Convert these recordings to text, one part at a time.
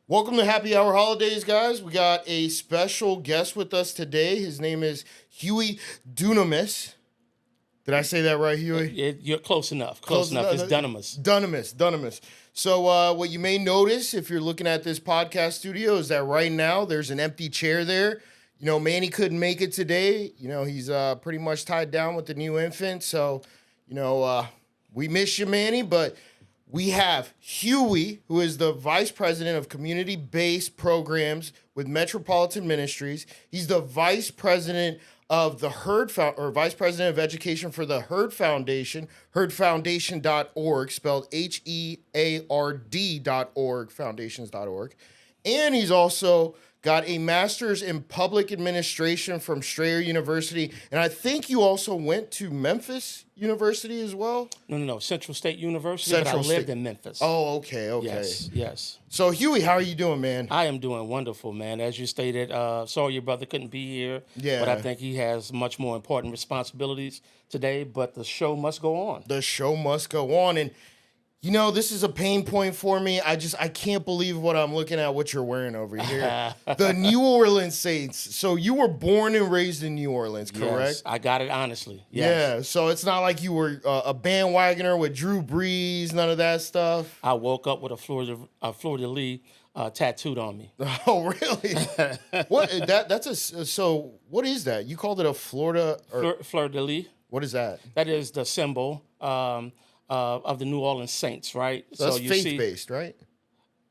Welcome to Happy Hour Holidays, guys. We got a special guest with us today. His name is Huey Dunomes. Did I say that right, Huey? You're close enough. Close enough. It's Dunomes. Dunomes. So what you may notice if you're looking at this podcast studio is that right now there's an empty chair there. You know, Manny couldn't make it today. You know, he's pretty much tied down with the new infant. So, we miss you, Manny, but we have Huey, who is the Vice President of Community-Based Programs with Metropolitan Ministries. He's the Vice President of the Vice President of Education for the Hurd Foundation, hurdfoundation.org, spelled HEARD.org, foundations.org. And he's also got a master's in public administration from Strayer University. And I think you also went to Memphis University as well? No. Central State University, but I lived in Memphis. Oh, okay. Yes. So, Huey, how are you doing, man? I am doing wonderful, man. As you stated, sorry your brother couldn't be here. Yeah. But I think he has much more important responsibilities today, but the show must go on. The show must go on. And, you know, this is a pain point for me. I can't believe what I'm looking at, what you're wearing over here. The New Orleans Saints. So you were born and raised in New Orleans, correct? Yes, I got it honestly. Yes. Yeah, so it's not like you were a bandwagoner with Drew Brees, none of that stuff. I woke up with a fleur-de-lis tattooed on me. Oh, really? So what is that? You called it a Florida or Fleur-de-lis. What is that? That is the symbol of the New Orleans Saints, right? So that's faith-based, right?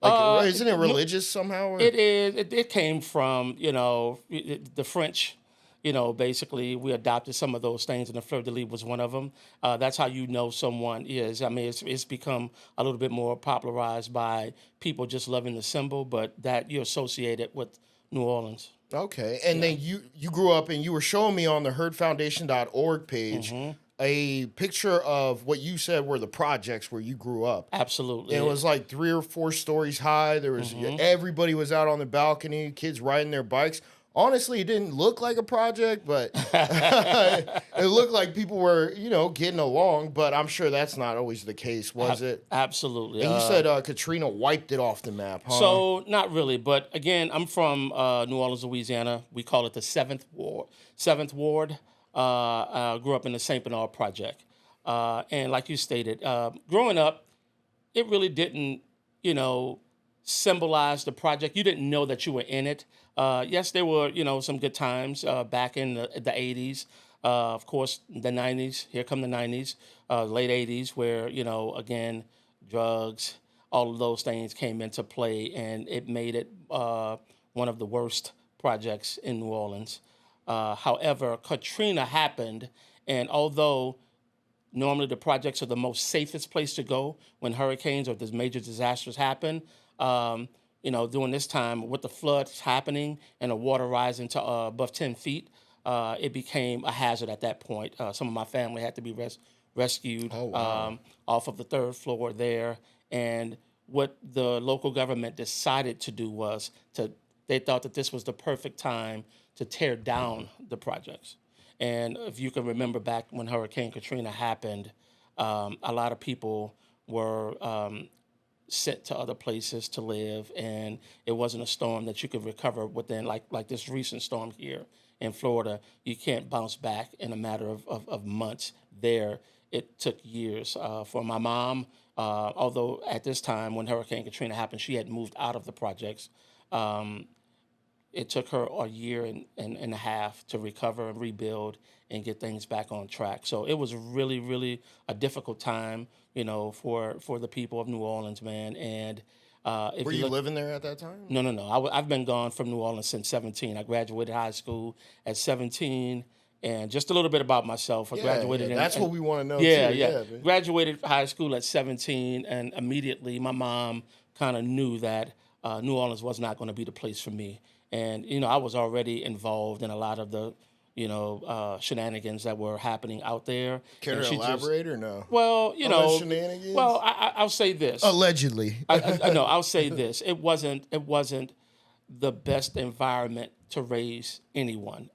Like, isn't it religious somehow? Or? It is. It came from, the French. Basically, we adopted some of those things, and the fleur-de-lis was one of them. That's how you know someone is. I mean, it's become a little bit more popularized by people just loving the symbol, but that you associate it with New Orleans. Okay, and then you grew up, and you were showing me on the hurdfoundation.org page a picture of what you said were the projects where you grew up. Absolutely. And it was like 3 or 4 stories high. There was everybody was out on the balcony, kids riding their bikes. Honestly, it didn't look like a project, but it looked like people were, getting along. But I'm sure that's not always the case, was it? Absolutely. And you said Katrina wiped it off the map, huh? So, not really. But again, I'm from New Orleans, Louisiana. We call it the 7th Ward. 7th Ward. Grew up in the St. Bernard Project. And like you stated, growing up, it really didn't, symbolize the project. You didn't know that you were in it. Yes, there were, some good times back in the 80s. Of course, the 90s. Here come the 90s, late 80s, where, again, drugs, all of those things came into play, and it made it one of the worst projects in New Orleans. However, Katrina happened, and although normally the projects are the most safest place to go when hurricanes or these major disasters happen, during this time with the floods happening and the water rising to above 10 feet, it became a hazard at that point. Some of my family had to be rescued off of the 3rd floor there, and what the local government decided to do was they thought that this was the perfect time to tear down the projects. And if you can remember back when Hurricane Katrina happened, a lot of people were sent to other places to live, and it wasn't a storm that you could recover within, like this recent storm here in Florida. You can't bounce back in a matter of months. There, it took years. For my mom, although at this time when Hurricane Katrina happened, she had moved out of the projects, it took her a year and a half to recover and rebuild and get things back on track. So it was really, really a difficult time, for the people of New Orleans, man. And were you living there at that time? No. I've been gone from New Orleans since 17. I graduated high school at 17. And just a little bit about myself. I graduated. That's what we want to know. Yeah. Graduated high school at 17, and immediately my mom kind of knew that New Orleans was not going to be the place for me. And, I was already involved in a lot of the, shenanigans that were happening out there. Care to elaborate or no? Well, shenanigans? Well, I'll say this. Allegedly. No, I'll say this. It wasn't the best environment to raise anyone.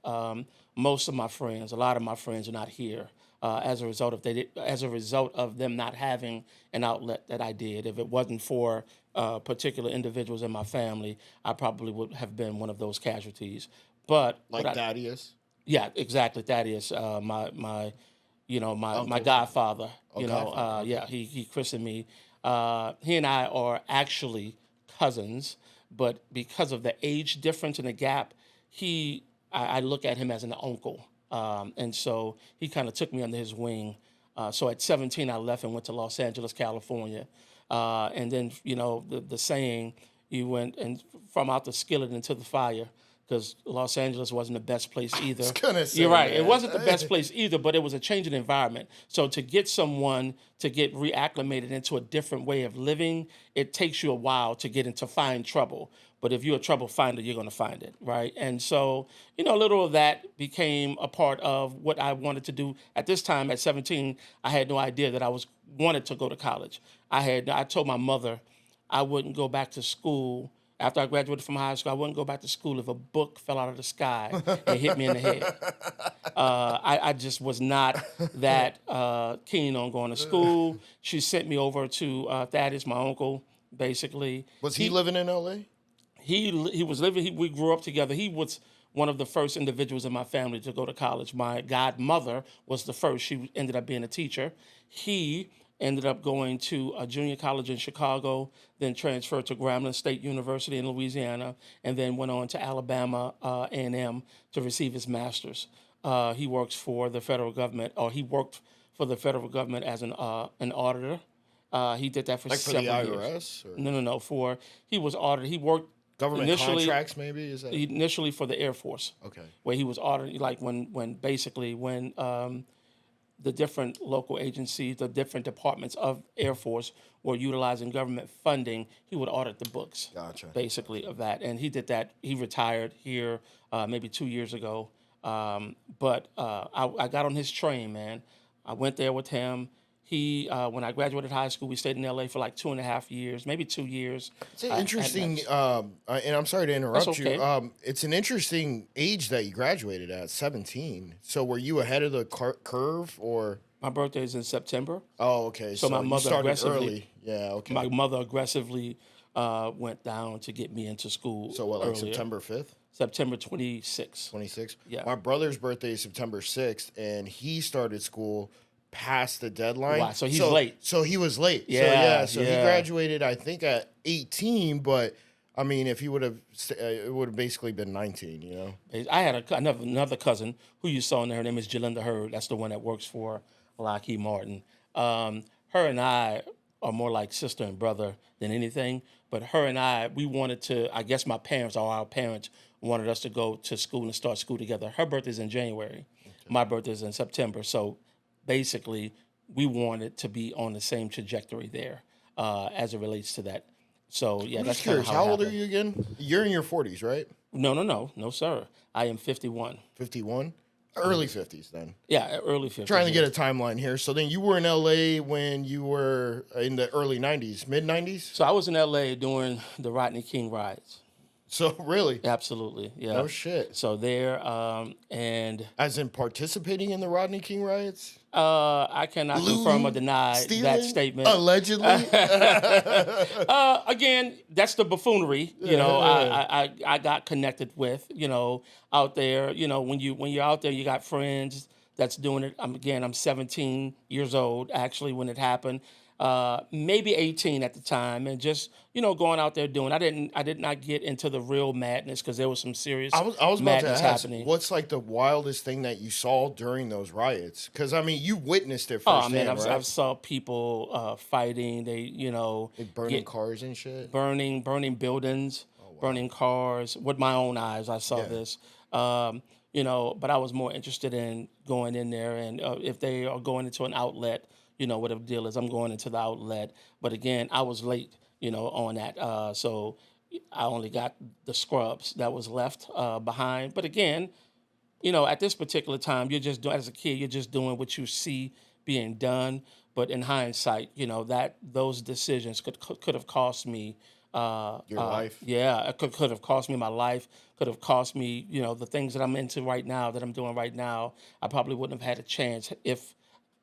Most of my friends, a lot of my friends are not here. As a result of them not having an outlet that I did. If it wasn't for particular individuals in my family, I probably would have been one of those casualties. But Like Thaddeus? yeah, exactly. Thaddeus, my my Uncle. godfather. Oh, Godfather. Okay. Yeah, he christened me. He and I are actually cousins, but because of the age difference and the gap, I look at him as an uncle, and so he kind of took me under his wing. So at 17, I left and went to Los Angeles, California, and then the saying, you went and from out the skillet into the fire, because Los Angeles wasn't the best place either. Gonna say, You're right. man. It wasn't the best place either, but it was a changing environment. So to get someone to get reacclimated into a different way of living, it takes you a while to get into find trouble. But if you're a trouble finder, you're going to find it, right? And so, a little of that became a part of what I wanted to do. At this time, at 17, I had no idea that I wanted to go to college. I told my mother I wouldn't go back to school. After I graduated from high school, I wouldn't go back to school if a book fell out of the sky and hit me in the head. I just was not that keen on going to school. She sent me over to Thaddeus, my uncle, basically. Was he living in L.A.? He was living. We grew up together. He was one of the first individuals in my family to go to college. My godmother was the first. She ended up being a teacher. He ended up going to a junior college in Chicago, then transferred to Grambling State University in Louisiana, and then went on to Alabama A&M to receive his master's. He works for the federal government, or he worked for the federal government as an auditor. He did that for several years. Like for the IRS? Or? No. He was audited. He worked government contracts, maybe? Is that initially for the Air Force? Okay. Where he was audited, like when the different local agencies, the different departments of Air Force were utilizing government funding, he would audit the books, basically, of that. And he did that. He retired here maybe 2 years ago. But I got on his train, man. I went there with him. When I graduated high school, we stayed in L.A. for like 2.5 years, maybe 2 years. It's an interesting, and I'm sorry to interrupt okay. you. It's an interesting age that you graduated at, 17. So were you ahead of the curve, or? My birthday is in September. Oh, okay. So my mother started early. Yeah, okay. My mother aggressively went down to get me into school. So what, like earlier. September 5th? September 26th. 26th? Yeah. My brother's birthday is September 6th, and he started school past the dedeline. Wow, so he's late. So he was late. Yeah. So he graduated, I think, at 18, but I mean, if he would have, it would have basically been 19, you know? I had another cousin who you saw in there. Her name is Jalinda Hurd. That's the one that works for Lockheed Martin. Her and I are more like sister and brother than anything. But her and I, we wanted to, I guess my parents or our parents wanted us to go to school and start school together. Her birthday's in January. Okay. My birthday's in September. So basically, we wanted to be on the same trajectory there as it relates to that. So, yeah, that's kind of how old are you again? You're in your 40s, right? No, sir. I am 51. 51? Early 50s, then. Yeah, early 50s. Trying to get a timeline here. So then you were in L.A. when you were in the early 90s, mid-90s? So I was in L.A. during the Rodney King riots. So, really? Absolutely, yeah. No shit. So there, and... As in participating in the Rodney King riots? I cannot confirm or deny that statement. Allegedly? Again, that's the buffoonery, I got connected with, out there. When you're out there, you got friends that's doing it. I'm 17 years old, actually, when it happened. Maybe 18 at the time, and just going out there doing. I did not get into the real madness because there was some serious I was about madness to ask, happening. what's like the wildest thing that you saw during those riots? Because I mean, you witnessed it firsthand. Oh man, right? I saw people fighting. They like burning cars and shit, burning buildings, burning cars. With my own eyes, I saw this. But I was more interested in going in there, and if they are going into an outlet. Whatever the deal is, I'm going into the outlet. But again, I was late, on that. So I only got the scrubs that was left behind. But again, at this particular time, you're just doing, as a kid, you're just doing what you see being done. But in hindsight, that those decisions could have cost me your life. Yeah, it could have cost me my life. Could have cost me, the things that I'm into right now, that I'm doing right now. I probably wouldn't have had a chance if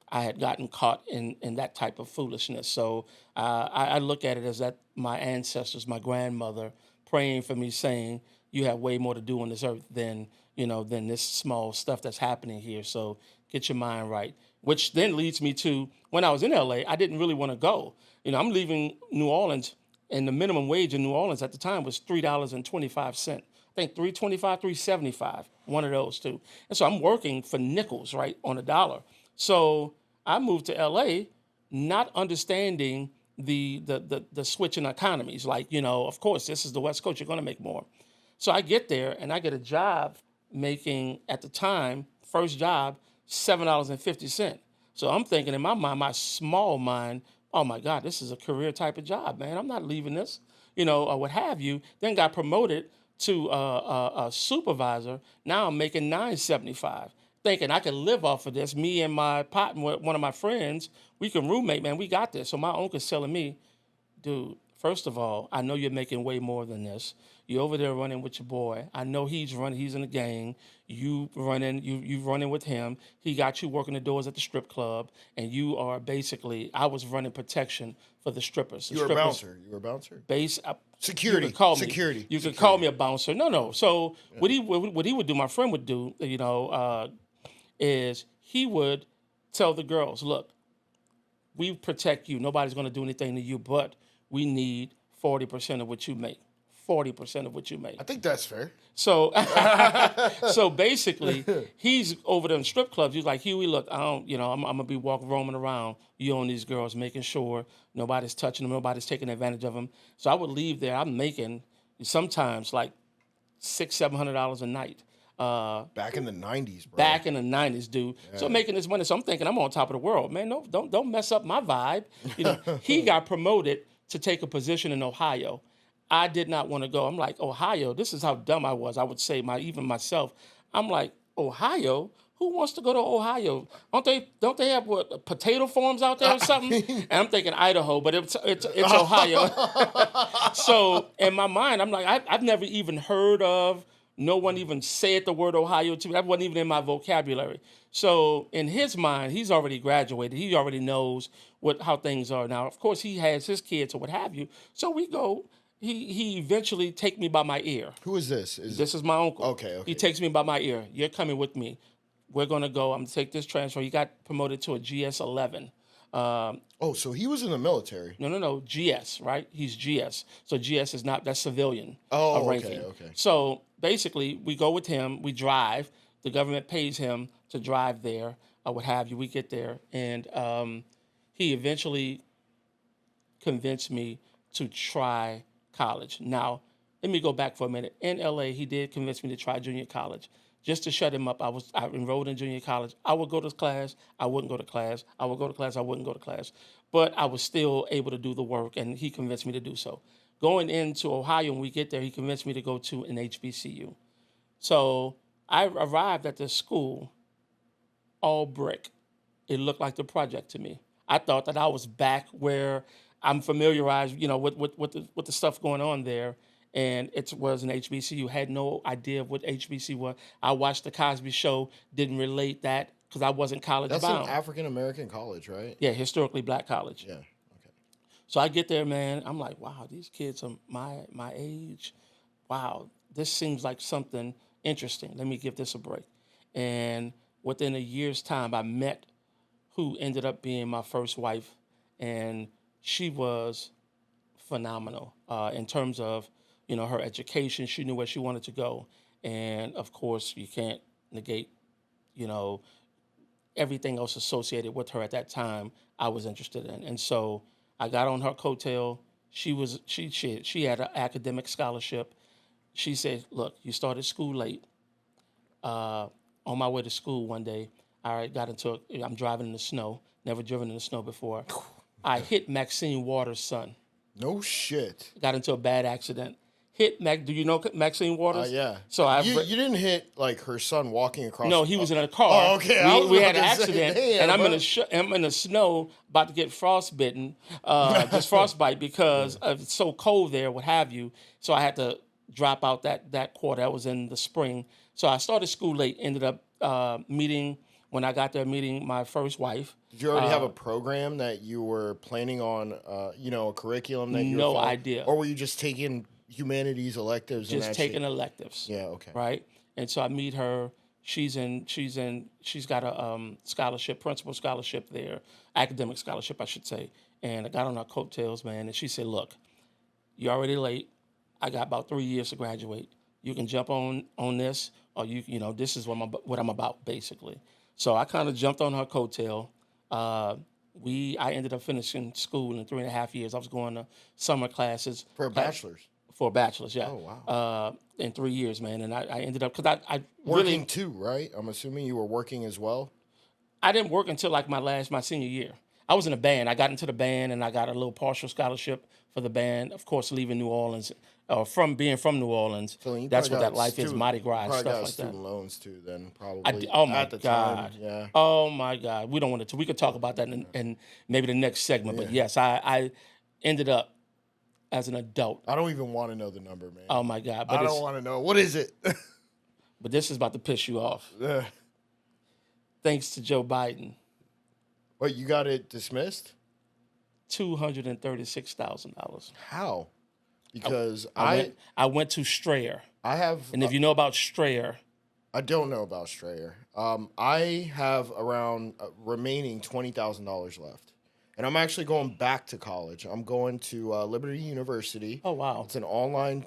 I had gotten caught in that type of foolishness. So I look at it as that my ancestors, my grandmother, praying for me, saying, "You have way more to do on this earth than than this small stuff that's happening here. So get your mind right." Which then leads me to when I was in LA, I didn't really want to go. I'm leaving New Orleans, and the minimum wage in New Orleans at the time was $3.25. I think 3.25, 3.75, one of those two. And so I'm working for nickels, right, on a dollar. So I moved to LA, not understanding the switch in economies. Like, of course, this is the West Coast, you're going to make more. So I get there and I get a job making, at the time, first job, $7.50. So I'm thinking in my mind, my small mind, oh my God, this is a career type of job, man. I'm not leaving this, or what have you. Then got promoted to a supervisor. Now I'm making $9.75. Thinking I could live off of this. Me and my partner, one of my friends, we can roommate, man. We got this. So my uncle's telling me, dude, first of all, I know you're making way more than this. You're over there running with your boy. I know he's running. He's in the gang. You running with him. He got you working the doors at the strip club, and you are basically. I was running protection for the strippers. You were a bouncer. You were a bouncer. Security. You could call Security. Me. You could call me a bouncer. No. So what he would do, my friend would do, is he would tell the girls, look, we protect you. Nobody's going to do anything to you, but we need 40% of what you make. 40% of what you make. I think that's fair. So, so basically, he's over there in strip clubs. He's like, Huey, look, I'm gonna be roaming around, you and these girls, making sure nobody's touching them, nobody's taking advantage of them. So I would leave there. I'm making sometimes like $600-700 a night. Back in the 90s, bro. Back in the 90s, dude. Yeah. So making this money. So I'm thinking I'm on top of the world, man. No, don't mess up my vibe. He got promoted to take a position in Ohio. I did not want to go. I'm like, Ohio, this is how dumb I was. I would say even myself. I'm like, Ohio? Who wants to go to Ohio? Don't they have potato farms out there or something? And I'm thinking Idaho, but it's Ohio. So in my mind, I'm like, I've never even heard of. No one even said the word Ohio to me. That wasn't even in my vocabulary. So in his mind, he's already graduated. He already knows how things are. Now, of course, he has his kids or what have you. So we go. He eventually take me by my ear. Who is this? This is my uncle. Okay. He takes me by my ear. You're coming with me. We're going to go. I'm going to take this transfer. He got promoted to a GS-11. So he was in the military. No, GS, right? He's GS. So GS is not, that's civilian ranking. Okay. So basically, we go with him. We drive. The government pays him to drive there or what have you. We get there. And he eventually convinced me to try college. Now, let me go back for a minute. In LA, he did convince me to try junior college. Just to shut him up, I enrolled in junior college. I would go to class, I wouldn't go to class. I would go to class, I wouldn't go to class. But I was still able to do the work, and he convinced me to do so. Going into Ohio, when we get there, he convinced me to go to an HBCU. So I arrived at this school, all brick. It looked like the project to me. I thought that I was back where I'm familiarized, with the stuff going on there. And it was an HBCU. Had no idea what HBCU was. I watched the Cosby Show. Didn't relate that because I wasn't college bound. That's an African American college, right? Yeah, historically black college. Yeah. Okay. So I get there, man. I'm like, wow, these kids are my age. Wow, this seems like something interesting. Let me give this a break. And within a year's time, I met who ended up being my first wife, and she was phenomenal in terms of her education. She knew where she wanted to go. And of course, you can't negate, everything else associated with her at that time I was interested in. And so I got on her coattail. She had an academic scholarship. She said, look, you started school late. On my way to school one day, I'm driving in the snow, never driven in the snow before. I hit Maxine Waters' son. No shit. Got into a bad accident. Do you know Maxine Waters? Yeah. So you didn't hit like her son walking across. No, he was in a car. Oh, okay. We had an accident, and I'm in the snow, about to get frostbitten, just frostbite because it's so cold there, what have you. So I had to drop out that quarter. That was in the spring. So I started school late. Ended up meeting when I got there meeting my first wife. Did you already have a program that you were planning on, a curriculum that you were No following? idea. Or were you just taking humanities electives and Just that taking shit? electives. Yeah, okay. Right. And so I meet her. She's got a scholarship, principal scholarship there, academic scholarship, I should say. And I got on her coattails, man. And she said, "Look, you're already late. I got about 3 years to graduate. You can jump on this, or this is what I'm about, basically." So I kind of jumped on her coattail. I ended up finishing school in 3.5 years. I was going to summer classes For a bachelor's. for a bachelor's, yeah. Oh, wow. In 3 years, man. And I ended up, because I Working really, too, right? I'm assuming you were working as well. I didn't work until like my senior year. I was in a band. I got into the band and I got a little partial scholarship for the band. Of course, leaving New Orleans, from being from New Orleans, So you that's probably what got that life is, Mardi Gras and probably stuff got like student that. loans too, then probably. Oh my at the God. time, yeah. Oh my God. We don't want to. We could talk about that in maybe the next segment. But yes, I ended up as an adult. I don't even want to know the number, man. Oh my God. I don't want to know. What is it? But this is about to piss you off. Thanks to Joe Biden. What, you got it dismissed? $236,000. How? Because I went to Strayer. I have, And if you know about Strayer, I don't know about Strayer. I have around remaining $20,000 left. And I'm actually going back to college. I'm going to Liberty University. oh wow. It's an online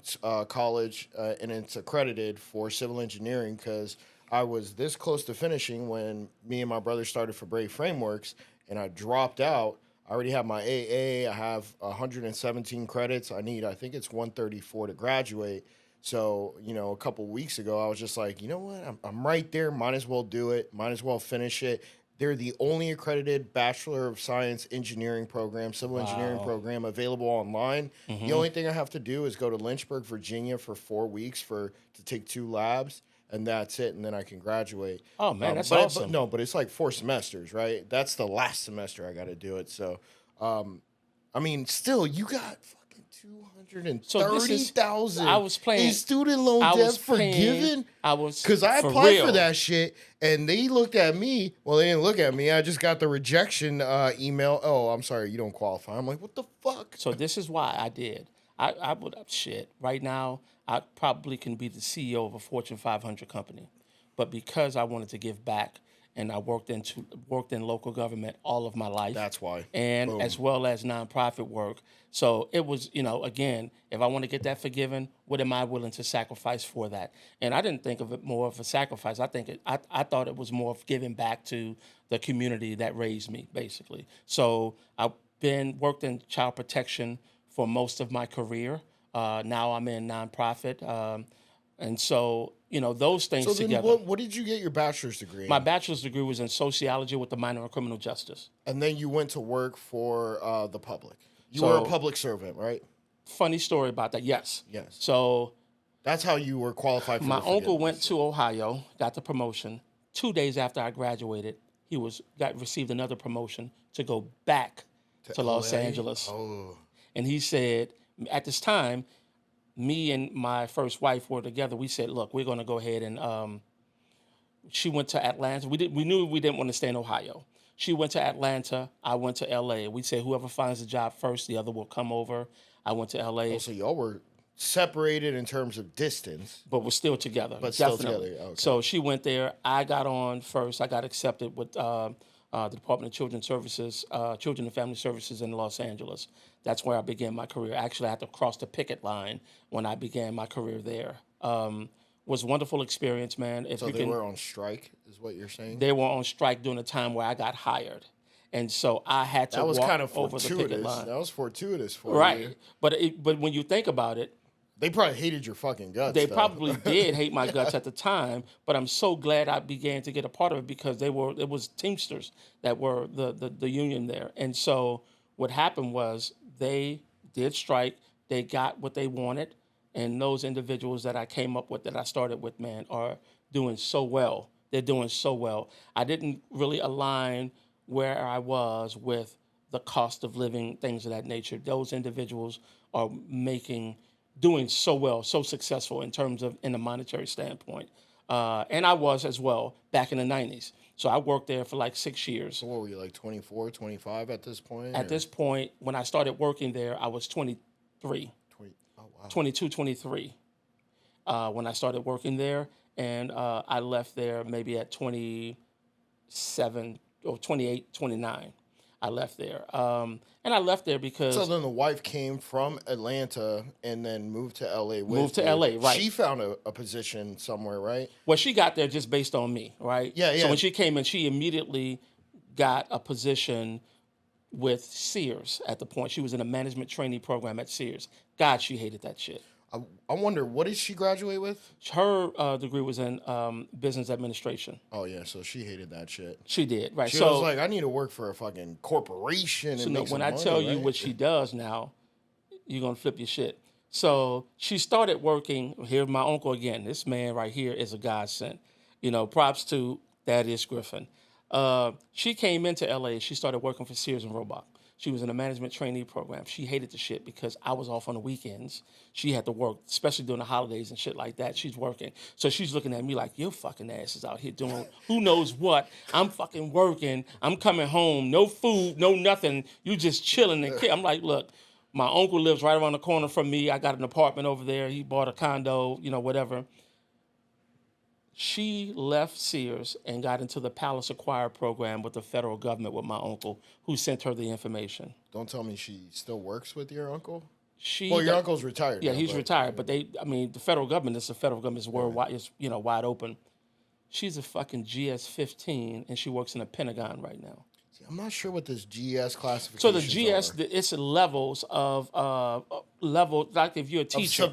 college, and it's accredited for civil engineering because I was this close to finishing when me and my brother started for Brave Frameworks, and I dropped out. I already have my AA. I have 117 credits. I think it's 134 to graduate. So, a couple weeks ago, I was just like, you know what? I'm right there. Might as well do it. Might as well finish it. They're the only accredited Bachelor of Science engineering program, civil engineering program available online. The only thing I have to do is go to Lynchburg, Virginia for 4 weeks to take 2 labs, and that's it, and then I can graduate. Oh man, that's but awesome. but it's like 4 semesters, right? That's the last semester I got to do it. So, still, you got fucking $230,000. I was playing in student loan I debt was forgiven. Because I for applied real. for that shit, and they looked at me. Well, they didn't look at me. I just got the rejection email. Oh, I'm sorry, you don't qualify. I'm like, what the fuck? So this is why I did. I would right now. I probably can be the CEO of a Fortune 500 company, but because I wanted to give back and I worked in local government all of my life. That's why. And Boom. as well as nonprofit work. So it was, again, if I want to get that forgiven, what am I willing to sacrifice for that? And I didn't think of it more of a sacrifice. I thought it was more of giving back to the community that raised me, basically. So I've worked in child protection for most of my career. Now I'm in nonprofit. And so, those things So then together. what did you get your bachelor's degree in? My bachelor's degree was in sociology with a minor in criminal justice. And then you went to work for the public. You So- were a public servant, right? Funny story about that, yes. Yes. So That's how you were qualified for my the uncle forgiveness. went to Ohio, got the promotion. 2 days after I graduated, he received another promotion to go back to Los LA? Angeles. Oh. And he said, at this time, me and my first wife were together. We said, look, we're going to go ahead and she went to Atlanta. We knew we didn't want to stay in Ohio. She went to Atlanta. I went to LA. We said whoever finds the job first, the other will come over. I went to LA. Oh, so y'all were separated in terms of distance. But we're still together. But still definitely. together, okay. So she went there. I got on first. I got accepted with the Department of Children Services, Children and Family Services in Los Angeles. That's where I began my career. Actually, I had to cross the picket line when I began my career there. Was a wonderful experience, man. So they were on strike, is what you're saying? They were on strike during the time where I got hired. And so I had to That was walk kind of over the picket fortuitous. line. That was fortuitous for Right. you. But when you think about it, They probably hated your fucking guts. they though. probably did hate my guts at the time, but I'm so glad I began to get a part of it because it was Teamsters that were the union there. And so what happened was they did strike, they got what they wanted, and those individuals that I came up with, that I started with, man, are doing so well. They're doing so well. I didn't really align where I was with the cost of living, things of that nature. Those individuals are doing so well, so successful in terms of in a monetary standpoint. And I was as well back in the 90s. So I worked there for like 6 years. So what were you, like 24, 25 at this point? At this point, when I started working there, I was 23, 20, oh, wow. 22, 23 when I started working there. And I left there maybe at 27 or 28, 29. I left there. And I left there because... So then the wife came from Atlanta and then moved to L.A. with you. LA, right. She found a position somewhere, right? Well, she got there just based on me, right? Yeah. So when she came in, she immediately got a position with Sears at the point. She was in a management trainee program at Sears. God, she hated that shit. I wonder, what did she graduate with? Her degree was in business administration. Oh, yeah, so she hated that shit. She did, right. She was like, I need to work for a fucking corporation and make some when I money, tell you right? what she does now, you're going to flip your shit. So she started working. Here's my uncle again. This man right here is a godsend. You know, props to Thaddeus Griffin. She came into LA. She started working for Sears and Roebuck. She was in a management trainee program. She hated the shit because I was off on the weekends. She had to work, especially during the holidays and shit like that. She's working. So she's looking at me like, your fucking ass is out here doing who knows what. I'm fucking working. I'm coming home. No food, no nothing. You just chilling. And I'm like, look, my uncle lives right around the corner from me. I got an apartment over there. He bought a condo, you know, whatever. She left Sears and got into the Palace Acquire program with the federal government with my uncle, who sent her the information. Don't tell me she still works with your uncle? Your uncle's retired. Yeah, now, he's retired, but the federal government is worldwide, is wide open. She's a fucking GS-15, and she works in the Pentagon right now. I'm not sure what this GS classification is. So the GS, it's levels of like if you're a teacher.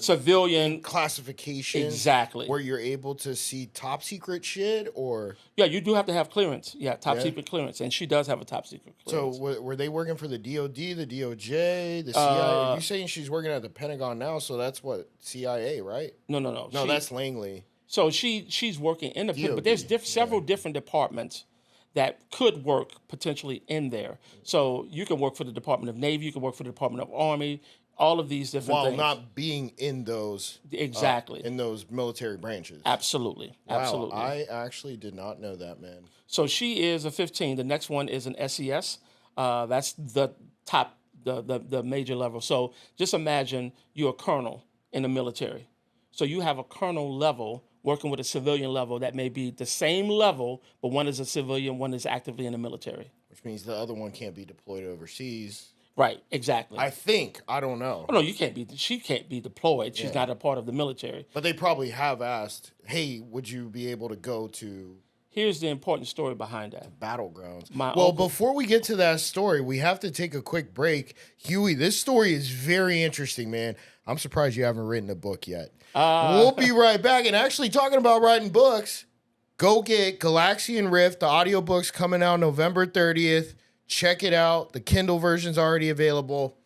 Civilian classification. Exactly. Where you're able to see top secret shit, or... Yeah, you do have to have clearance. Yeah, top secret clearance. And she does have a top secret clearance. So were they working for the DOD, the DOJ, the CIA? You're saying she's working at the Pentagon now, so that's what, CIA, right? No. No, that's Langley. So she's working in the Pentagon, but there's several different departments that could work potentially in there. So you can work for the Department of Navy, you can work for the Department of Army, all of these different things. While not being in those... Exactly. In those military branches. Absolutely. Wow, Absolutely. I actually did not know that, man. So she is a 15. The next one is an SES. That's the top, the major level. So just imagine you're a colonel in the military. So you have a colonel level working with a civilian level that may be the same level, but one is a civilian, one is actively in the military. Which means the other one can't be deployed overseas. Right, exactly. I think. I don't know. Oh, no, she can't be deployed. She's not a part of the military. But they probably have asked, hey, would you be able to go to... Here's the important story behind that. Battlegrounds. Uncle, before we get to that story, we have to take a quick break. Huey, this story is very interesting, man. I'm surprised you haven't written a book yet. We'll be right back. And actually, talking about writing books, go get Galaxian Rift. The audiobook's coming out November 30th. Check it out. The Kindle version's already available.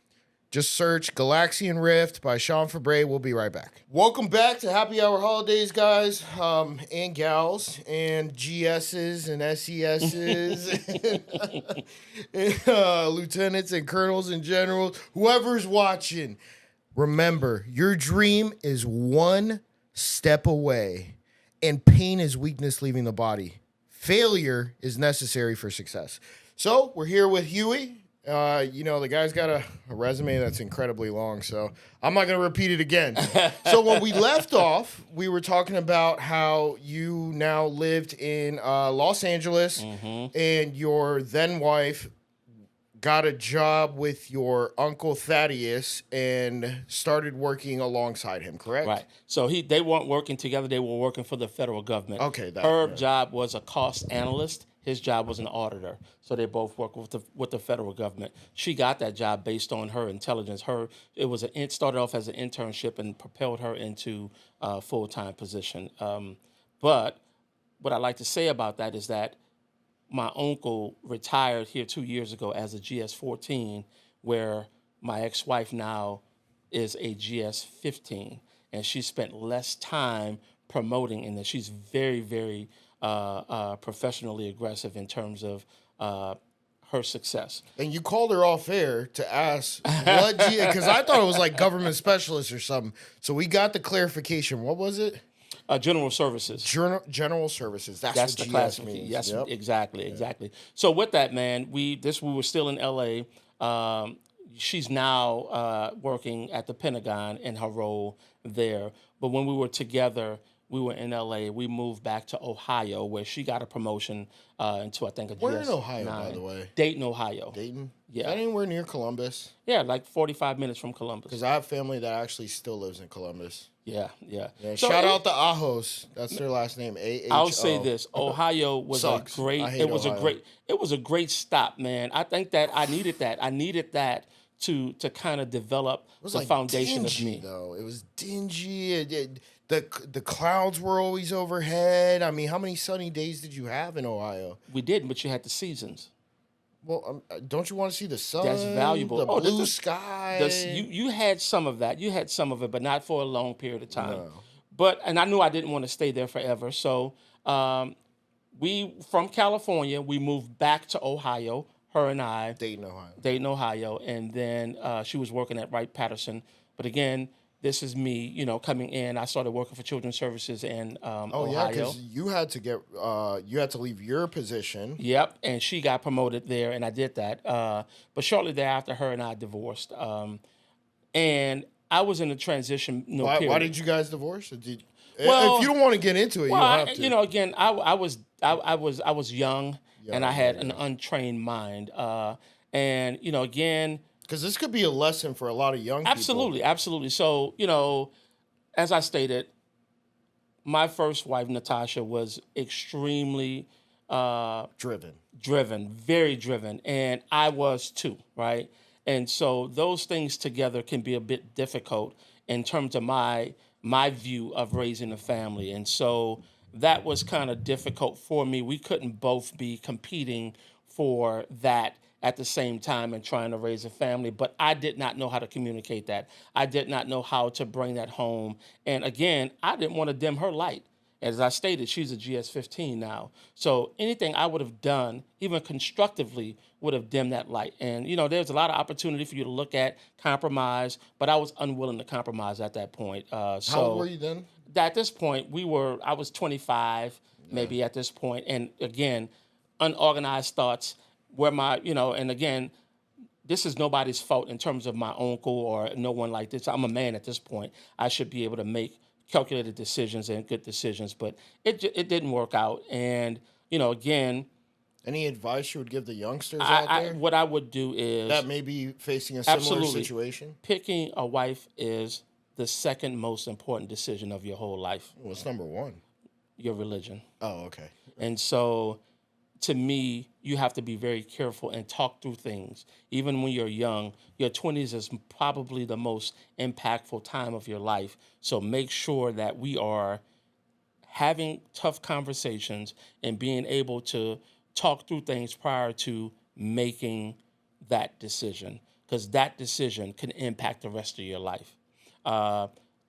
Just search Galaxian Rift by Sean Fabre. We'll be right back. Welcome back to Happy Hour Holidays, guys, and gals, and GSs and SESs, and, lieutenants and colonels and generals, whoever's watching. Remember, your dream is one step away, and pain is weakness leaving the body. Failure is necessary for success. So we're here with Huey. The guy's got a resume that's incredibly long, so I'm not going to repeat it again. So when we left off, we were talking about how you now lived in Los Angeles, and your then wife got a job with your uncle Thaddeus and started working alongside him, correct? Right. So they weren't working together. They were working for the federal government. Okay. Her job was a cost analyst. His job was an auditor. So they both work with the federal government. She got that job based on her intelligence. It started off as an internship and propelled her into a full-time position. But what I like to say about that is that my uncle retired here 2 years ago as a GS-14, where my ex-wife now is a GS-15, and she spent less time promoting in this. She's very, very professionally aggressive in terms of her success. And you called her off air to ask what, because I thought it was like government specialist or something. So we got the clarification. What was it? General Services. General Services. That's That's what the GS classification. means. Yes, Yep. exactly. So with that, man, we were still in L.A. She's now working at the Pentagon in her role there. But when we were together, we were in L.A. We moved back to Ohio, where she got a promotion into, I think, a Where in GS Ohio, 9. by the way? Dayton, Ohio. Dayton? Yeah. Is that anywhere near Columbus? Yeah, like 45 minutes from Columbus. Because I have family that actually still lives in Columbus. Yeah. Yeah, So shout out to Ajos. That's their last name. AHO. I'll say this: Ohio was Sucks. a great. I hate It was Ohio. It was a great stop, man. I think that I needed that. I needed that to kind of develop It was the like foundation dingy, of me. though. It was dingy. The clouds were always overhead. I mean, how many sunny days did you have in Ohio? We didn't, but you had the seasons. Well, don't you want to see the sun? That's valuable. The This blue is- sky. You had some of that. You had some of it, but not for a long period of time. No. But and I knew I didn't want to stay there forever. So we from California, we moved back to Ohio. Her and I. Dayton, Ohio, and then she was working at Wright-Patterson. But again, this is me, coming in. I started working for Children's Services in Oh yeah, Ohio. because you had to leave your position. Yep, and she got promoted there, and I did that. But shortly thereafter, her and I divorced, and I was in a transition. Period. Why did you guys divorce? Well, if you don't want to get into it, you don't have to. Again, I was young, and I had an untrained mind, and again. Because this could be a lesson for a lot of young people. Absolutely. So, as I stated, my first wife, Natasha, was extremely driven, very driven, and I was too, right? And so those things together can be a bit difficult in terms of my view of raising a family. And so that was kind of difficult for me. We couldn't both be competing for that at the same time and trying to raise a family, but I did not know how to communicate that. I did not know how to bring that home. And again, I didn't want to dim her light. As I stated, she's a GS-15 now. So anything I would have done, even constructively, would have dimmed that light. And, there's a lot of opportunity for you to look at, compromise, but I was unwilling to compromise at that point. How old were you then? At this point, I was 25, maybe at this point. And again, unorganized thoughts. Where and again, this is nobody's fault in terms of my uncle or no one like this. I'm a man at this point. I should be able to make calculated decisions and good decisions, but it didn't work out. And, again. Any advice you would give the youngsters out there? What I would do is. That may be facing a similar situation? Picking a wife is the second most important decision of your whole life. What's number one? Your religion. Oh, okay. And so, to me, you have to be very careful and talk through things. Even when you're young, your 20s is probably the most impactful time of your life. So make sure that we are having tough conversations and being able to talk through things prior to making that decision, because that decision can impact the rest of your life.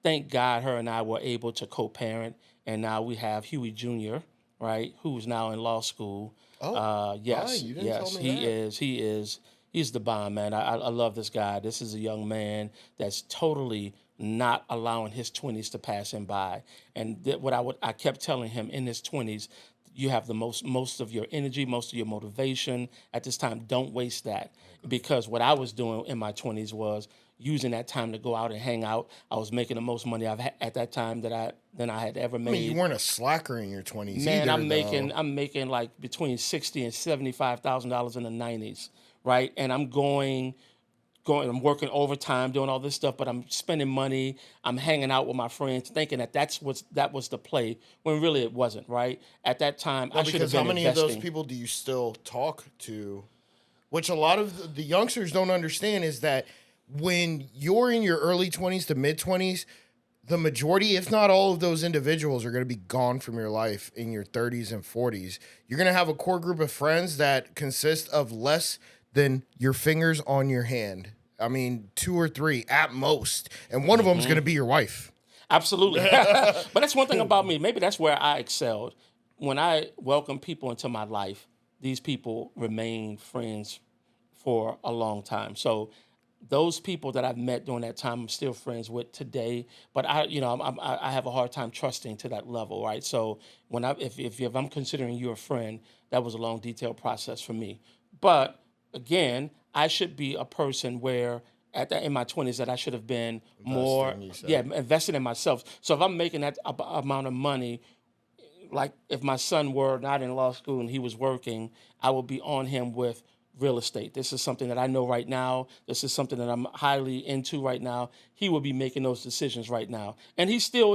Thank God her and I were able to co-parent, and now we have Huey Jr., right, who's now in law school. Yes, you didn't tell me that. He's the bomb, man. I love this guy. This is a young man that's totally not allowing his 20s to pass him by. And I kept telling him in his 20s, you have the most of your energy, most of your motivation at this time. Don't waste that, because what I was doing in my 20s was using that time to go out and hang out. I was making the most money I've had at that time than I had ever made. I mean, you weren't a slacker in your 20s. Man, either, I'm making like between $60,000 and $75,000 in the 90s, right? And I'm I'm working overtime, doing all this stuff, but I'm spending money. I'm hanging out with my friends, thinking that was the play, when really it wasn't, right? At that time, I should have been how many investing. of those people do you still talk to? Which a lot of the youngsters don't understand is that when you're in your early 20s to mid 20s, the majority, if not all of those individuals, are going to be gone from your life in your 30s and 40s. You're going to have a core group of friends that consist of less than your fingers on your hand. I mean, 2 or 3 at most. And one of them is going to be your wife. Absolutely. But that's one thing about me. Maybe that's where I excelled. When I welcome people into my life, these people remain friends for a long time. So those people that I've met during that time, I'm still friends with today. But I have a hard time trusting to that level, right? So if I'm considering you a friend, that was a long, detailed process for me. But again, I should be a person where in my 20s that I should have been more, Investing, you yeah, said. invested in myself. So if I'm making that amount of money, like if my son were not in law school and he was working, I would be on him with real estate. This is something that I know right now. This is something that I'm highly into right now. He will be making those decisions right now, and he's making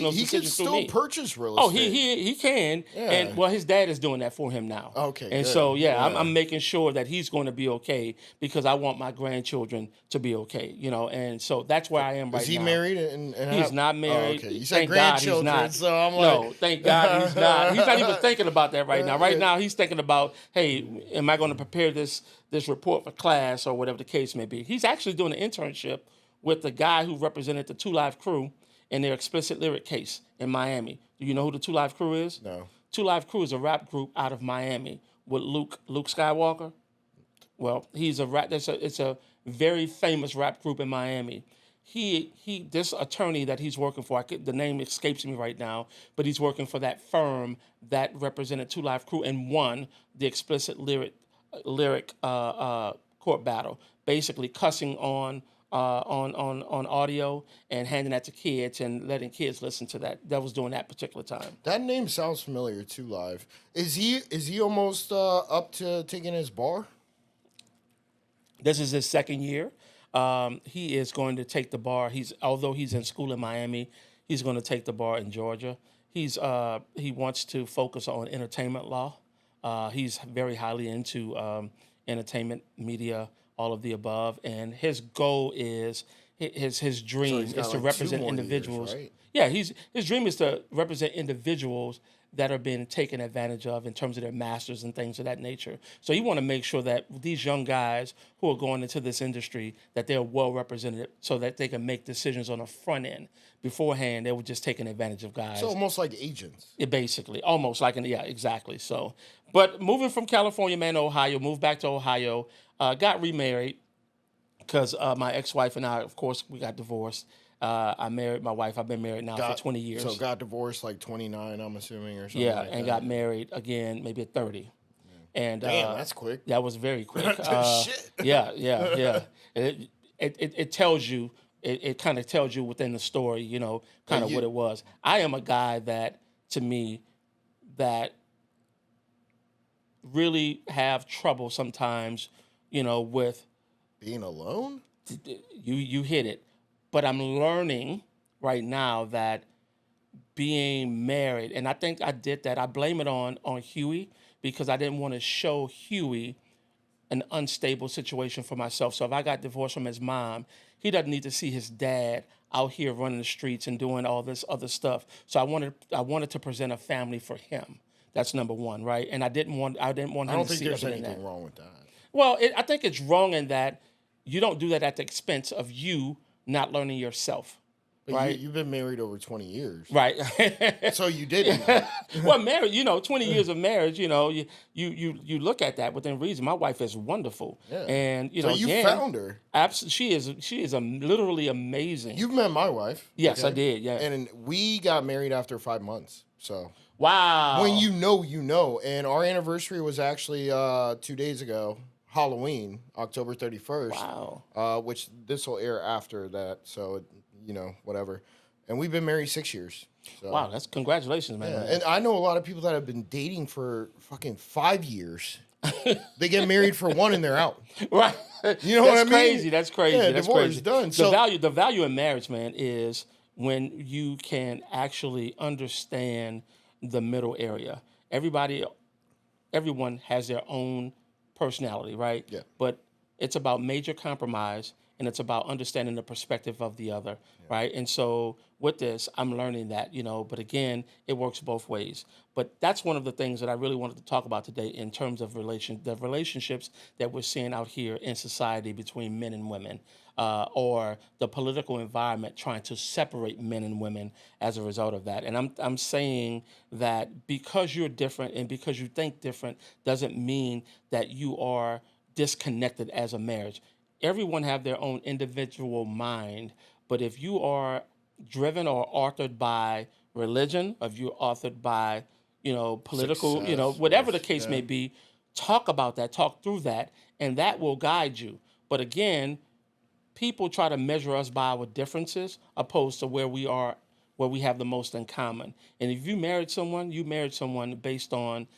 those He can decisions through still me. purchase real Oh, estate. he can, Yeah. and well, his dad is doing that for him now. Okay, And good. so yeah, Yeah. I'm making sure that he's going to be okay because I want my grandchildren to be okay, and so that's where I am right Is he now. married? And He's not Oh, married. okay. You said Thank God he's grandchildren, not. so I'm like, No, thank God he's not. He's not even thinking about that right now. Right now, he's thinking about, hey, am I going to prepare this report for class or whatever the case may be. He's actually doing an internship with the guy who represented the Two Live Crew in their explicit lyric case in Miami. Do you know who the Two Live Crew is? No. Two Live Crew is a rap group out of Miami with Luke Skywalker. Well, he's a rap. It's a very famous rap group in Miami. This attorney that he's working for, the name escapes me right now, but he's working for that firm that represented Two Live Crew and won the explicit lyric court battle, basically cussing on audio and handing that to kids and letting kids listen to that. That was during that particular time. That name sounds familiar too. Live. Is he almost up to taking his bar? This is his second year. He is going to take the bar. Although he's in school in Miami, he's going to take the bar in Georgia. He wants to focus on entertainment law. He's very highly into entertainment, media, all of the above, and his goal is his dream he's is got to like 2 represent more years, individuals. right? Yeah, his dream is to represent individuals that are being taken advantage of in terms of their masters and things of that nature. So you want to make sure that these young guys who are going into this industry, that they're well represented so that they can make decisions on the front end. Beforehand, they were just taking advantage of guys. So almost like agents. Yeah, basically, almost like yeah, exactly. So, but moving from California, man, to Ohio, moved back to Ohio, got remarried because my ex-wife and I, of course, we got divorced. I married my wife. I've been married now for 20 years. So got divorced like 29, I'm assuming, or something. Yeah, like and that. got married again maybe at 30. And Damn, that's quick. that was very quick. Shit. Yeah. It tells you. It kind of tells you within the story, kind of what it was. I am a guy that, to me, that really have trouble sometimes, with Being alone? you hit it. But I'm learning right now that being married, and I think I did that. I blame it on Huey because I didn't want to show Huey an unstable situation for myself. So if I got divorced from his mom, he doesn't need to see his dad out here running the streets and doing all this other stuff. So I wanted to present a family for him. That's number one, right? And I didn't want him I to don't think see there's other than anything that. wrong with that. Well, I think it's wrong in that you don't do that at the expense of you not learning yourself, But right? you've been married over 20 years. Right. So you didn't. Well, marriage, 20 years of marriage, you look at that within reason. My wife is wonderful. Yeah. And, So you again, found her. Absolutely, she is literally amazing. You've met my wife. Yes, I did, yeah. And we got married after 5 months. So Wow. when you know. And our anniversary was actually 2 days ago, Halloween, October 31st. Wow. Which this will air after that. So, whatever. And we've been married 6 years. So. Wow, that's congratulations, man. Yeah. And I know a lot of people that have been dating for fucking 5 years. They get married for 1 and they're out. Right. You know what I mean? That's crazy. Yeah, That's divorce crazy. done. The value in marriage, man, is when you can actually understand the middle area. Everyone has their own personality, right? Yeah. But it's about major compromise and it's about understanding the perspective of the other, right? And so with this, I'm learning that, but again, it works both ways. But that's one of the things that I really wanted to talk about today in terms of the relationships that we're seeing out here in society between men and women, or the political environment trying to separate men and women as a result of that. And I'm saying that because you're different and because you think different doesn't mean that you are disconnected as a marriage. everyone have their own individual mind. But if you are driven or authored by religion, if you're authored by, political, Success or whatever the case yeah. may be, talk about that, talk through that, and that will guide you. But again, people try to measure us by our differences opposed to where we have the most in common. And if you married someone based on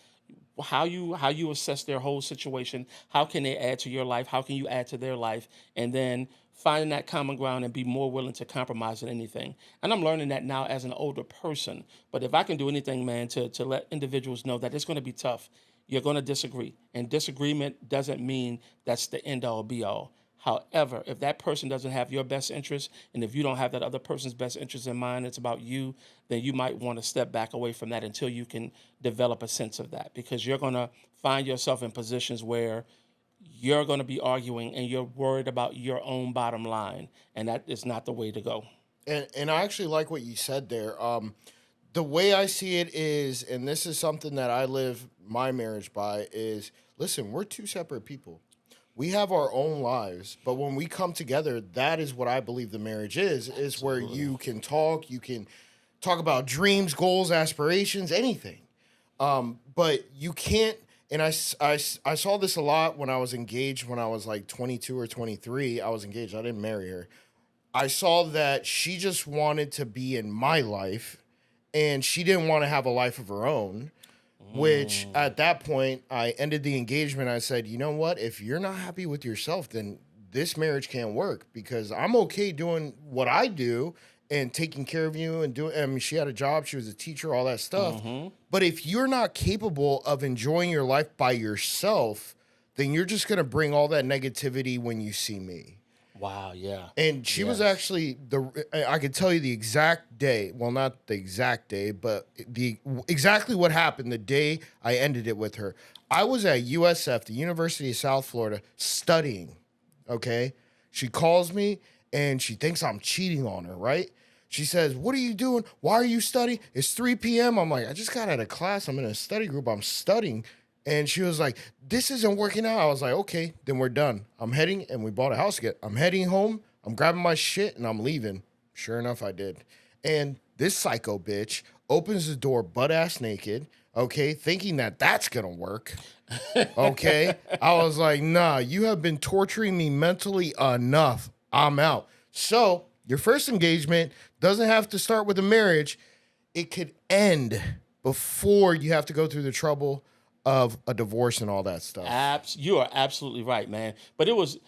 how you assess their whole situation, how can they add to your life, how can you add to their life, and then finding that common ground and be more willing to compromise than anything. And I'm learning that now as an older person. But if I can do anything, man, to let individuals know that it's going to be tough, you're going to disagree, and disagreement doesn't mean that's the end all be all. However, if that person doesn't have your best interest, and if you don't have that other person's best interest in mind, it's about you, then you might want to step back away from that until you can develop a sense of that, because you're going to find yourself in positions where you're going to be arguing and you're worried about your own bottom line, and that is not the way to go. And I actually like what you said there. The way I see it is, and this is something that I live my marriage by, is listen, we're two separate people. We have our own lives, but when we come together, that is what I believe the marriage is where you can talk about dreams, goals, aspirations, anything. But you can't, and I saw this a lot when I was engaged when I was like 22 or 23. I was engaged, I didn't marry her. I saw that she just wanted to be in my life and she didn't want to have a life of her own, which at that point I ended the engagement. I said, you know what? If you're not happy with yourself, then this marriage can't work because I'm okay doing what I do and taking care of you and doing. I mean, she had a job, she was a teacher, all that stuff. But if you're not capable of enjoying your life by yourself, then you're just gonna bring all that negativity when you see me. Wow, yeah. And she was Yes. actually I could tell you the exact day. Well, not the exact day, but the exactly what happened the day I ended it with her. I was at USF, the University of South Florida, studying. Okay. She calls me and she thinks I'm cheating on her, right? She says, "What are you doing? Why are you studying? It's 3 p.m." I'm like, "I just got out of class. I'm in a study group. I'm studying." And she was like, "This isn't working out." I was like, "Okay, then we're done. I'm heading," and we bought a house again. "I'm heading home. I'm grabbing my shit and I'm leaving." Sure enough, I did. And this psycho bitch opens the door butt ass naked, okay, thinking that that's gonna work. Okay. I was like, "Nah, you have been torturing me mentally enough. I'm out." So your first engagement doesn't have to start with a marriage. It could end before you have to go through the trouble of a divorce and all that stuff. You are absolutely right, man. But it was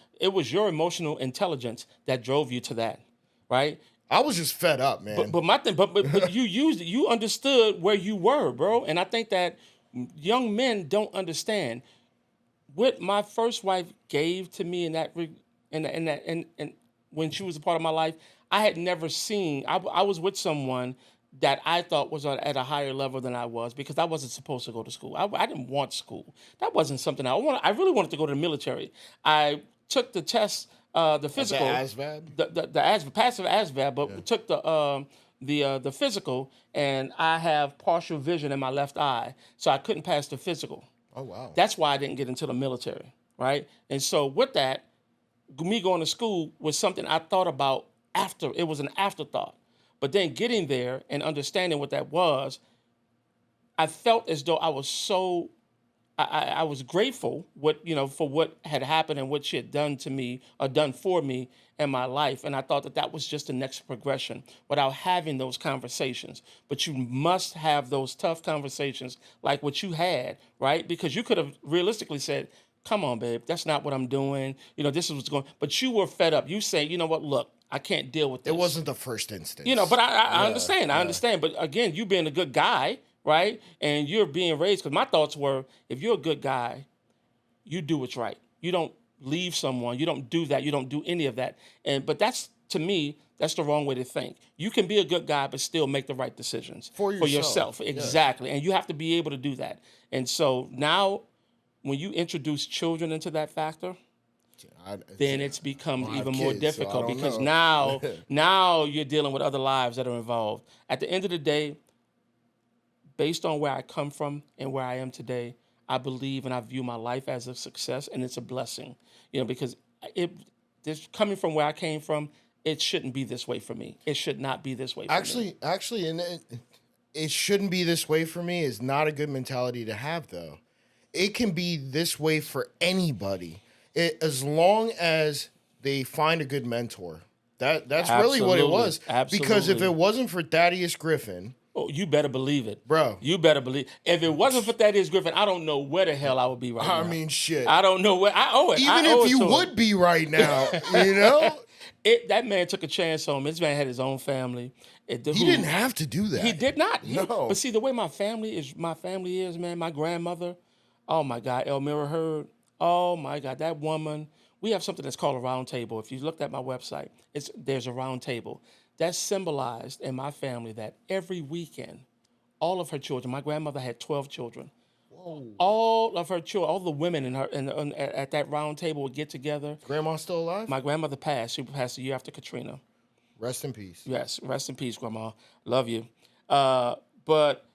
your emotional intelligence that drove you to that, right? I was just fed up, But man. but my thing, but you used it. You understood where you were, bro. And I think that young men don't understand what my first wife gave to me in that and when she was a part of my life. I had never seen. I was with someone that I thought was at a higher level than I was because I wasn't supposed to go to school. I didn't want school. That wasn't something I wanted. I really wanted to go to the military. I took the test, the At the physical, ASVAB? the passive ASVAB, but took the physical, and I have partial vision in my left eye, so I couldn't pass the physical. Oh wow. That's why I didn't get into the military, right? And so with that, me going to school was something I thought about after. It was an afterthought. But then getting there and understanding what that was, I felt as though I was so I was grateful for what had happened and what she had done to me or done for me in my life, and I thought that that was just the next progression without having those conversations. But you must have those tough conversations like what you had, right? Because you could have realistically said, "Come on, babe, that's not what I'm doing. This is what's going." But you were fed up. You say, "You know what? Look, I can't deal with this." It wasn't the first instance. But I Yeah, understand. I yeah. understand. But again, you being a good guy, right? And you're being raised, because my thoughts were, if you're a good guy, you do what's right. You don't leave someone. You don't do that. You don't do any of that. But that's, to me, that's the wrong way to think. You can be a good guy, but still make the right decisions For yourself. Yeah. Exactly. And you have to be able to do that. And so now, when you introduce children into that factor, then it's becomes I have even more kids, so I difficult don't because know. now you're dealing with other lives that are involved. At the end of the day, based on where I come from and where I am today, I believe and I view my life as a success, and it's a blessing. Because it this coming from where I came from, it shouldn't be this way for me. It should not be this way for me. Actually, and it shouldn't be this way for me is not a good mentality to have, though. It can be this way for anybody, as long as they find a good mentor. That's really what it was. Absolutely. Because if it wasn't for Thaddeus Griffin, oh, you better believe it, bro. You better believe. If it wasn't for Thaddeus Griffin, I don't know where the hell I would be right now. I mean, shit. I don't know where I owe it. Even if you would be right now, That man took a chance on me. This man had his own family. He didn't have to do that. He did not. No. But see, the way my family is, man, my grandmother, oh my God, Elmira Hurd, oh my God, that woman. We have something that's called a round table. If you looked at my website, there's a round table. That's symbolized in my family that every weekend, all of her children, my grandmother had 12 children. Whoa. All of her children, all the women at that round table would get together. Grandma still alive? My grandmother passed. She passed a year after Katrina. Rest in peace. Yes, rest in peace, Grandma. Love you. But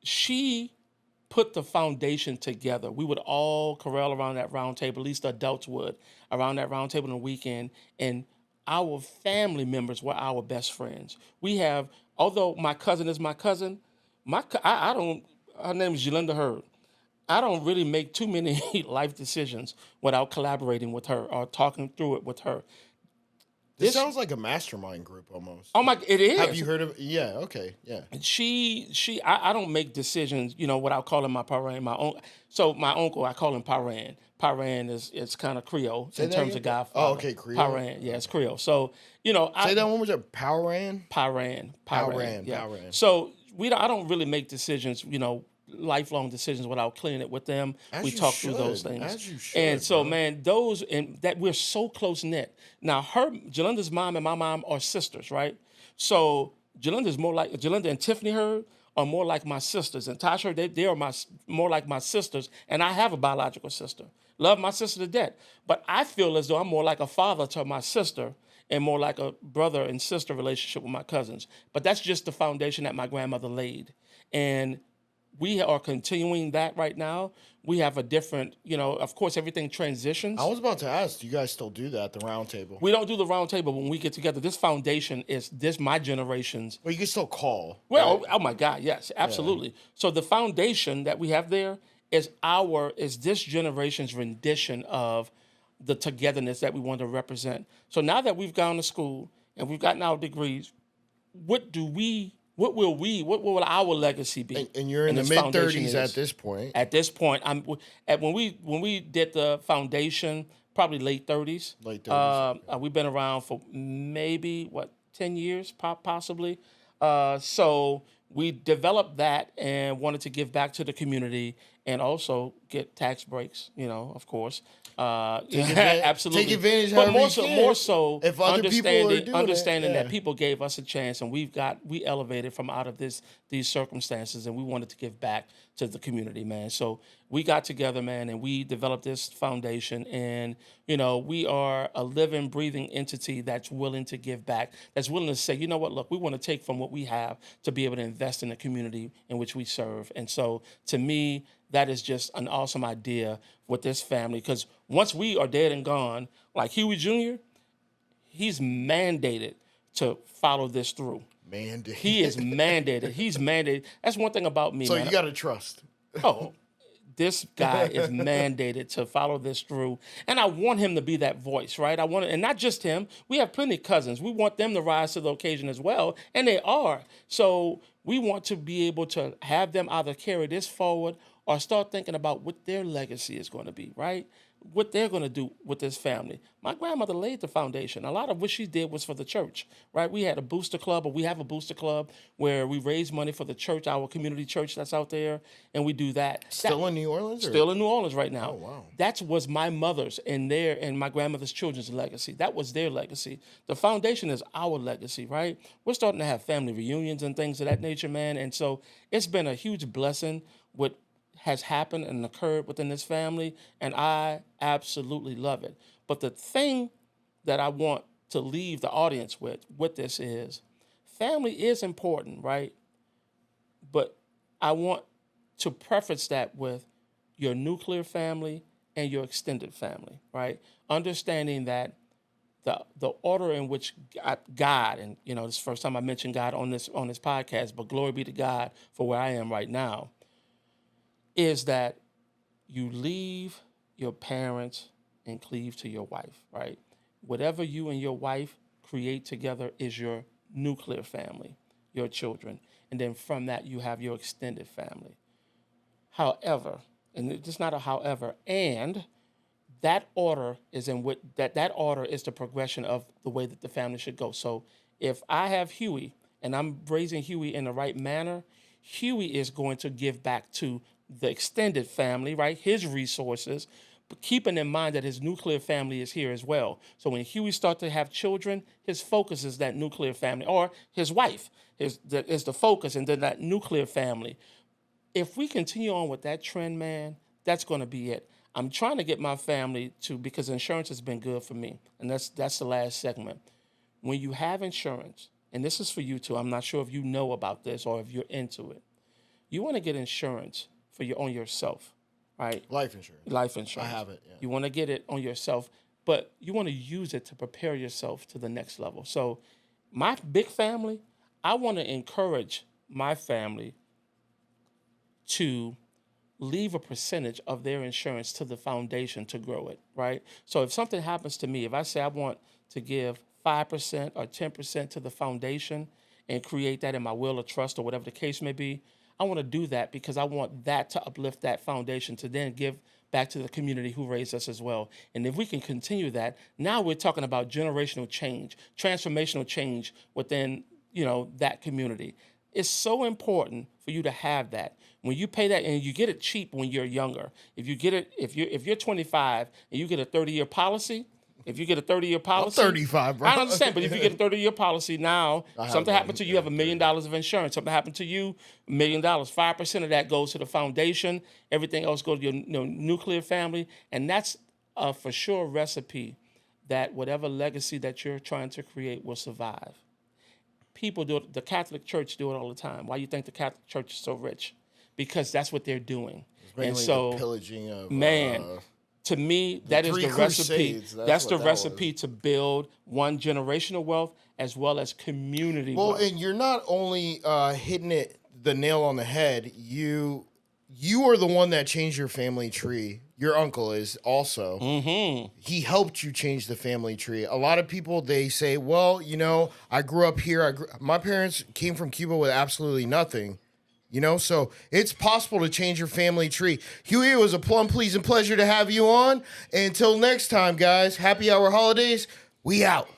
she put the foundation together. We would all corral around that round table, at least the adults would, around that round table on the weekend, and our family members were our best friends. We have, although my cousin is my cousin, I don't, her name is Yolanda Hurd. I don't really make too many life decisions without collaborating with her or talking through it with her. This sounds like a mastermind group almost. Oh my, it is. Have you heard of? Yeah. Okay. Yeah. I don't make decisions, without calling my parent my own. So my uncle, I call him Paran. Paran is kind of Creole in terms of godfather. Oh, okay, Creole. Paran, yeah, it's Creole. So say that one more time. Paran. Yeah. Paran. So I don't really make decisions, lifelong decisions without clearing it with them. We talk through those things. As you should, and so, bro. man, that we're so close knit. Now, Jolinda's mom and my mom are sisters, right? So Jolinda and Tiffany Hurd are more like my sisters, and Tasha, they are more like my sisters. And I have a biological sister. Love my sister to death, but I feel as though I'm more like a father to my sister and more like a brother and sister relationship with my cousins. But that's just the foundation that my grandmother laid, and we are continuing that right now. We have a different, of course, everything transitions. I was about to ask, do you guys still do that, the round table? We don't do the round table when we get together. This foundation is my generation's. Well, you can still call. Well, right? oh my God, yes, absolutely. Yeah. So the foundation that we have there is this generation's rendition of the togetherness that we want to represent. So now that we've gone to school and we've gotten our degrees, what will our legacy be? And you're in the mid-30s at this point. At this point, when we did the foundation, probably late 30s. Late 30s. We've been around for maybe 10 years, possibly. So we developed that and wanted to give back to the community and also get tax breaks. Of course. Absolutely. Take advantage, but more more so, if other understanding that people gave us a chance, and we elevated from out of these circumstances, and we wanted to give back to the community, man. So we got together, man, and we developed this foundation, and we are a living, breathing entity that's willing to give back, that's willing to say, you know what, look, we want to take from what we have to be able to invest in the community in which we serve. And so, to me, that is just an awesome idea with this family, because once we are dead and gone, like Huey Jr., he's mandated to follow this through. Mandated. He is mandated. He's mandated. That's one thing about me, so man. You got to trust. Oh, this guy is mandated to follow this through. And I want him to be that voice, right? And not just him. We have plenty of cousins. We want them to rise to the occasion as well, and they are. So we want to be able to have them either carry this forward or start thinking about what their legacy is going to be, right? What they're going to do with this family. My grandmother laid the foundation. A lot of what she did was for the church, right? We had a booster club, or we have a booster club where we raise money for the church, our community church that's out there, and we do that. Still in New Orleans? Still in New Orleans right now. Oh, wow. That was my mother's and my grandmother's children's legacy. That was their legacy. The foundation is our legacy, right? We're starting to have family reunions and things of that nature, man, and so it's been a huge blessing what has happened and occurred within this family, and I absolutely love it. But the thing that I want to leave the audience with this is, family is important, right? But I want to preface that with your nuclear family and your extended family, right? Understanding that the order in which God, and this is the first time I mentioned God on this podcast, but glory be to God for where I am right now, is that you leave your parents and cleave to your wife, right? Whatever you and your wife create together is your nuclear family, your children. And then from that, you have your extended family. However, and it's not a however, and that order is in what that order is the progression of the way that the family should go. So if I have Huey and I'm raising Huey in the right manner, Huey is going to give back to the extended family, right? His resources, but keeping in mind that his nuclear family is here as well. So when Huey starts to have children, his focus is that nuclear family, or his wife is the focus, and then that nuclear family. If we continue on with that trend, man, that's going to be it. I'm trying to get my family to, because insurance has been good for me, and that's the last segment. When you have insurance, and this is for you too, I'm not sure if you know about this or if you're into it. You want to get insurance on yourself, right? Life insurance. Life insurance. I have it. Yeah. You want to get it on yourself, but you want to use it to prepare yourself to the next level. So my big family, I want to encourage my family to leave a percentage of their insurance to the foundation to grow it, right? So if something happens to me, if I say I want to give 5% or 10% to the foundation and create that in my will or trust or whatever the case may be, I want to do that because I want that to uplift that foundation to then give back to the community who raised us as well. And if we can continue that, now we're talking about generational change, transformational change within, that community. It's so important for you to have that. When you pay that, and you get it cheap when you're younger. If you get it, if you're 25 and you get a 30-year policy, if you get a 30-year policy, I'm 35, bro. I understand, but if you get a 30-year policy now, something happened to you, you have $1 million of insurance. Something happened to you, $1 million. 5% of that goes to the foundation. Everything else goes to your nuclear family, and that's a for sure recipe that whatever legacy that you're trying to create will survive. People do it. The Catholic Church do it all the time. Why do you think the Catholic Church is so rich? Because that's what they're doing. And so, the pillaging of to me, that is the recipe. That's the recipe to build one, generational wealth as well as community wealth. Well, and you're not only hitting the nail on the head. You are the one that changed your family tree. Your uncle is also. Mm-hmm. He helped you change the family tree. A lot of people, they say, well, I grew up here. My parents came from Cuba with absolutely nothing. So it's possible to change your family tree. Huey, it was a plum pleasing pleasure to have you on. And until next time, guys, happy hour holidays. We out.